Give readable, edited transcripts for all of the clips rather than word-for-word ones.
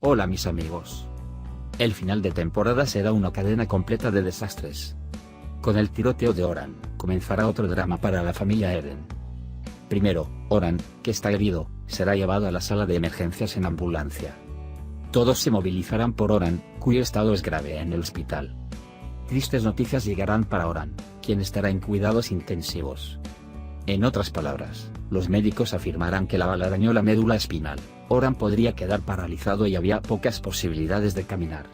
Hola mis amigos. El final de temporada será una cadena completa de desastres. Con el tiroteo de Oran, comenzará otro drama para la familia Eren. Primero, Oran, que está herido, será llevado a la sala de emergencias en ambulancia. Todos se movilizarán por Oran, cuyo estado es grave en el hospital. Tristes noticias llegarán para Oran, quien estará en cuidados intensivos. En otras palabras, los médicos afirmarán que la bala dañó la médula espinal. Oran podría quedar paralizado y había pocas posibilidades de caminar.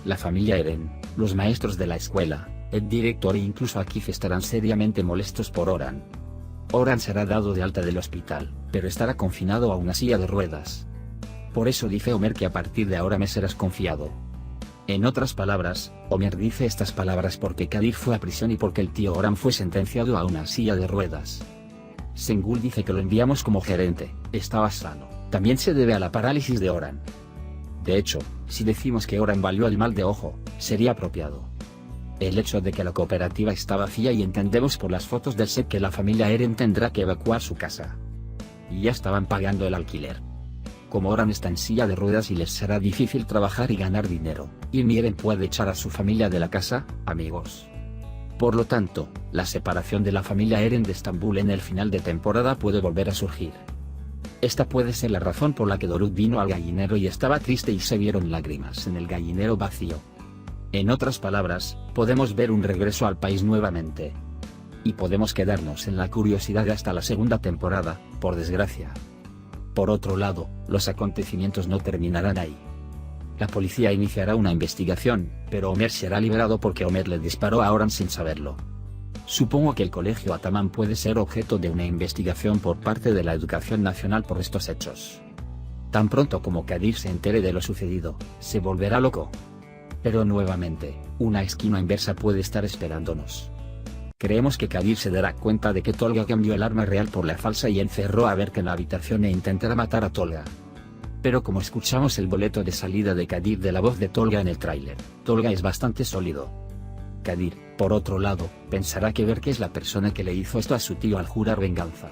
La familia Eren, los maestros de la escuela, el director e incluso Akif estarán seriamente molestos por Oran. Oran será dado de alta del hospital, pero estará confinado a una silla de ruedas. Por eso dice Homer que a partir de ahora me serás confiado. En otras palabras, Homer dice estas palabras porque Kadir fue a prisión y porque el tío Oran fue sentenciado a una silla de ruedas. Sengul dice que lo enviamos como gerente, estaba sano. También se debe a la parálisis de Oran. De hecho, si decimos que Oran valió el mal de ojo, sería apropiado. El hecho de que la cooperativa está vacía y entendemos por las fotos del set que la familia Eren tendrá que evacuar su casa. Y ya estaban pagando el alquiler. Como Oran está en silla de ruedas y les será difícil trabajar y ganar dinero, y Eren puede echar a su familia de la casa, amigos. Por lo tanto, la separación de la familia Eren de Estambul en el final de temporada puede volver a surgir. Esta puede ser la razón por la que Doruk vino al gallinero y estaba triste y se vieron lágrimas en el gallinero vacío. En otras palabras, podemos ver un regreso al país nuevamente. Y podemos quedarnos en la curiosidad hasta la segunda temporada, por desgracia. Por otro lado, los acontecimientos no terminarán ahí. La policía iniciará una investigación, pero Homer será liberado porque Homer le disparó a Oran sin saberlo. Supongo que el colegio Ataman puede ser objeto de una investigación por parte de la Educación Nacional por estos hechos. Tan pronto como Kadir se entere de lo sucedido, se volverá loco. Pero nuevamente, una esquina inversa puede estar esperándonos. Creemos que Kadir se dará cuenta de que Tolga cambió el arma real por la falsa y encerró a Berk en la habitación e intentará matar a Tolga. Pero como escuchamos el boleto de salida de Kadir de la voz de Tolga en el tráiler, Tolga es bastante sólido. Kadir, por otro lado, pensará que Berk es la persona que le hizo esto a su tío al jurar venganza.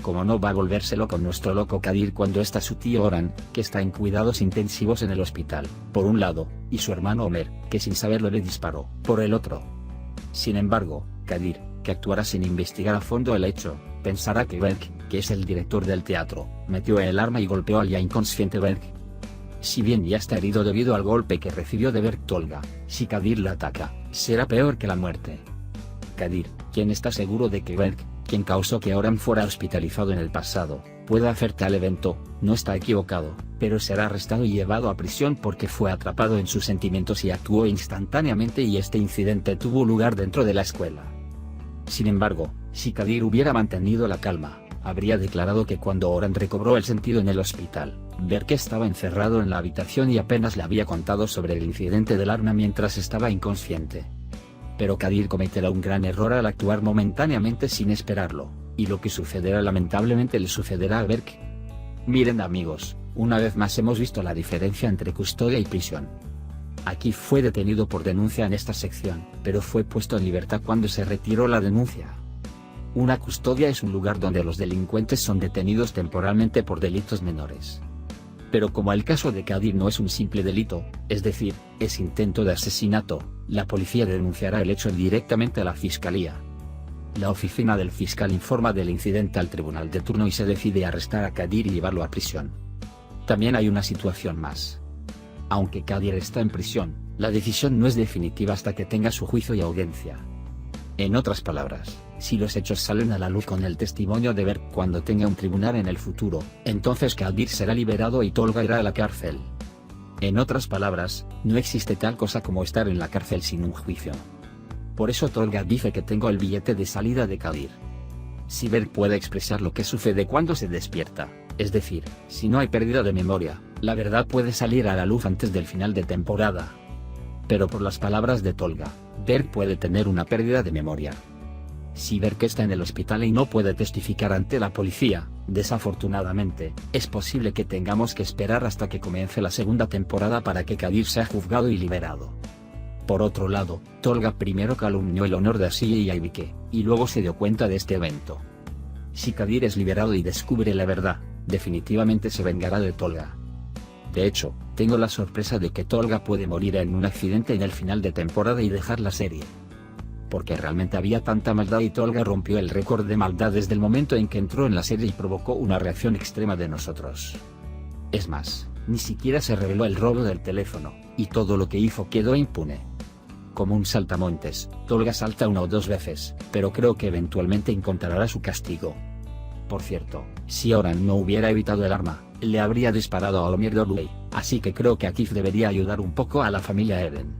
Como no va a volverse loco nuestro loco Kadir cuando está su tío Oran, que está en cuidados intensivos en el hospital, por un lado, y su hermano Homer, que sin saberlo le disparó, por el otro. Sin embargo, Kadir, que actuará sin investigar a fondo el hecho, pensará que Berk, que es el director del teatro, metió el arma y golpeó al ya inconsciente Berk. Si bien ya está herido debido al golpe que recibió de Berk Tolga, si Kadir la ataca, será peor que la muerte. Kadir, quien está seguro de que Berk, quien causó que Oran fuera hospitalizado en el pasado, pueda hacer tal evento, no está equivocado, pero será arrestado y llevado a prisión porque fue atrapado en sus sentimientos y actuó instantáneamente y este incidente tuvo lugar dentro de la escuela. Sin embargo, si Kadir hubiera mantenido la calma, habría declarado que cuando Oran recobró el sentido en el hospital, Berk estaba encerrado en la habitación y apenas le había contado sobre el incidente del arma mientras estaba inconsciente. Pero Kadir cometerá un gran error al actuar momentáneamente sin esperarlo, y lo que sucederá lamentablemente le sucederá a Berk. Miren amigos, una vez más hemos visto la diferencia entre custodia y prisión. Aquí fue detenido por denuncia en esta sección, pero fue puesto en libertad cuando se retiró la denuncia. Una custodia es un lugar donde los delincuentes son detenidos temporalmente por delitos menores. Pero como el caso de Kadir no es un simple delito, es decir, es intento de asesinato, la policía denunciará el hecho directamente a la fiscalía. La oficina del fiscal informa del incidente al tribunal de turno y se decide arrestar a Kadir y llevarlo a prisión. También hay una situación más. Aunque Kadir está en prisión, la decisión no es definitiva hasta que tenga su juicio y audiencia. En otras palabras, si los hechos salen a la luz con el testimonio de Berk cuando tenga un tribunal en el futuro, entonces Kadir será liberado y Tolga irá a la cárcel. En otras palabras, no existe tal cosa como estar en la cárcel sin un juicio. Por eso Tolga dice que tengo el billete de salida de Kadir. Si Berk puede expresar lo que sucede cuando se despierta, es decir, si no hay pérdida de memoria, la verdad puede salir a la luz antes del final de temporada. Pero por las palabras de Tolga, Berk puede tener una pérdida de memoria. Si Berk está en el hospital y no puede testificar ante la policía, desafortunadamente, es posible que tengamos que esperar hasta que comience la segunda temporada para que Kadir sea juzgado y liberado. Por otro lado, Tolga primero calumnió el honor de Asiye y Aibike, y luego se dio cuenta de este evento. Si Kadir es liberado y descubre la verdad, definitivamente se vengará de Tolga. De hecho, tengo la sorpresa de que Tolga puede morir en un accidente en el final de temporada y dejar la serie. Porque realmente había tanta maldad y Tolga rompió el récord de maldad desde el momento en que entró en la serie y provocó una reacción extrema de nosotros. Es más, ni siquiera se reveló el robo del teléfono, y todo lo que hizo quedó impune. Como un saltamontes, Tolga salta una o dos veces, pero creo que eventualmente encontrará su castigo. Por cierto, si Oran no hubiera evitado el arma, le habría disparado a Omir Dorley, así que creo que Akif debería ayudar un poco a la familia Eren.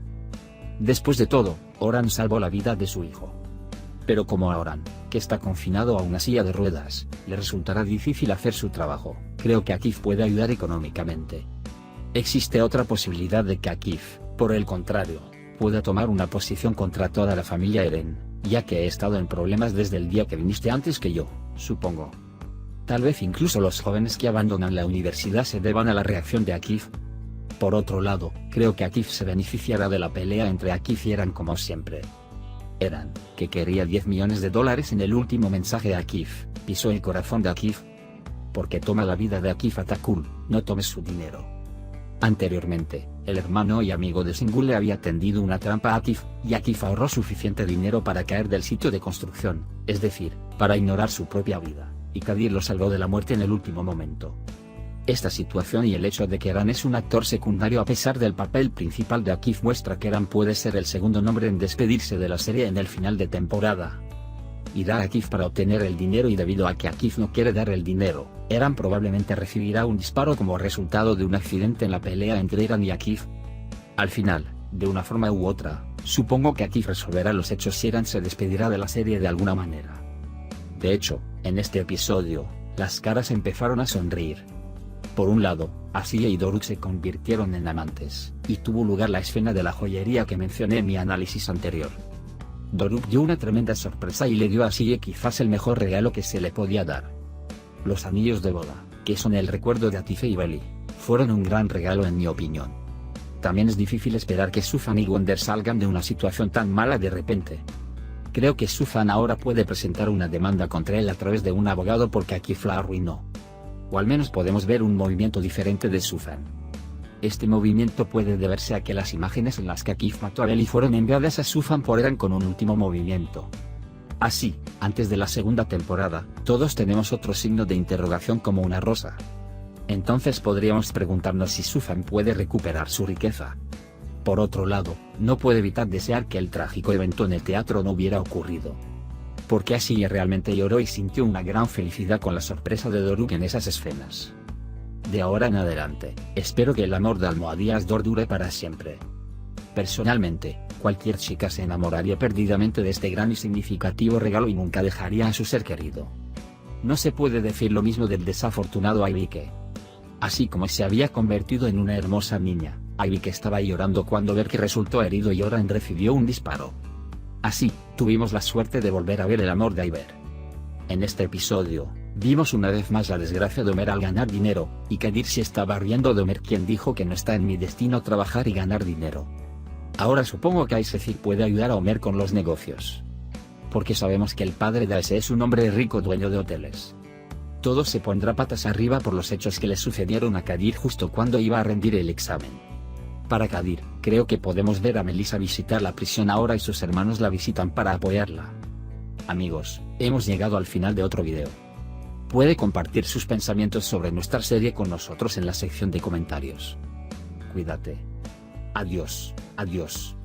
Después de todo, Oran salvó la vida de su hijo. Pero como a Oran, que está confinado a una silla de ruedas, le resultará difícil hacer su trabajo, creo que Akif puede ayudar económicamente. Existe otra posibilidad de que Akif, por el contrario, pueda tomar una posición contra toda la familia Eren, ya que he estado en problemas desde el día que viniste antes que yo, supongo. Tal vez incluso los jóvenes que abandonan la universidad se deban a la reacción de Akif. Por otro lado, creo que Akif se beneficiará de la pelea entre Akif y Eran como siempre. Eran, que quería $10 millones en el último mensaje de Akif, pisó el corazón de Akif. Porque toma la vida de Akif Atakul, no tomes su dinero. Anteriormente, el hermano y amigo de Singul le había tendido una trampa a Akif, y Akif ahorró suficiente dinero para caer del sitio de construcción, es decir, para ignorar su propia vida, y Kadir lo salvó de la muerte en el último momento. Esta situación y el hecho de que Eran es un actor secundario a pesar del papel principal de Akif muestra que Eran puede ser el segundo nombre en despedirse de la serie en el final de temporada. Irá a Akif para obtener el dinero y debido a que Akif no quiere dar el dinero, Eran probablemente recibirá un disparo como resultado de un accidente en la pelea entre Eran y Akif. Al final, de una forma u otra, supongo que Akif resolverá los hechos y Eran se despedirá de la serie de alguna manera. De hecho, en este episodio, las caras empezaron a sonreír. Por un lado, Asiya y Doruk se convirtieron en amantes, y tuvo lugar la escena de la joyería que mencioné en mi análisis anterior. Doruk dio una tremenda sorpresa y le dio a Asiya quizás el mejor regalo que se le podía dar. Los anillos de boda, que son el recuerdo de Atife y Beli, fueron un gran regalo en mi opinión. También es difícil esperar que Sufan y Wonder salgan de una situación tan mala de repente. Creo que Sufan ahora puede presentar una demanda contra él a través de un abogado porque Akif la arruinó. O al menos podemos ver un movimiento diferente de Sufan. Este movimiento puede deberse a que las imágenes en las que Akif mató a Beli fueron enviadas a Sufan por Eran con un último movimiento. Así, antes de la segunda temporada, todos tenemos otro signo de interrogación como una rosa. Entonces podríamos preguntarnos si Sufan puede recuperar su riqueza. Por otro lado, no puedo evitar desear que el trágico evento en el teatro no hubiera ocurrido. Porque así realmente lloró y sintió una gran felicidad con la sorpresa de Doruk en esas escenas. De ahora en adelante, espero que el amor de Almohadías Dor dure para siempre. Personalmente, cualquier chica se enamoraría perdidamente de este gran y significativo regalo y nunca dejaría a su ser querido. No se puede decir lo mismo del desafortunado Aibike. Así como se había convertido en una hermosa niña, Aibike estaba llorando cuando ver que resultó herido y Oran recibió un disparo. Así, tuvimos la suerte de volver a ver el amor de Aiber. En este episodio, vimos una vez más la desgracia de Omer al ganar dinero, y Kadir se estaba riendo de Omer quien dijo que no está en mi destino trabajar y ganar dinero. Ahora supongo que Aisefir puede ayudar a Omer con los negocios. Porque sabemos que el padre de Aise es un hombre rico dueño de hoteles. Todo se pondrá patas arriba por los hechos que le sucedieron a Kadir justo cuando iba a rendir el examen. Para Kadir, creo que podemos ver a Melissa visitar la prisión ahora y sus hermanos la visitan para apoyarla. Amigos, hemos llegado al final de otro video. Puede compartir sus pensamientos sobre nuestra serie con nosotros en la sección de comentarios. Cuídate. Adiós, adiós.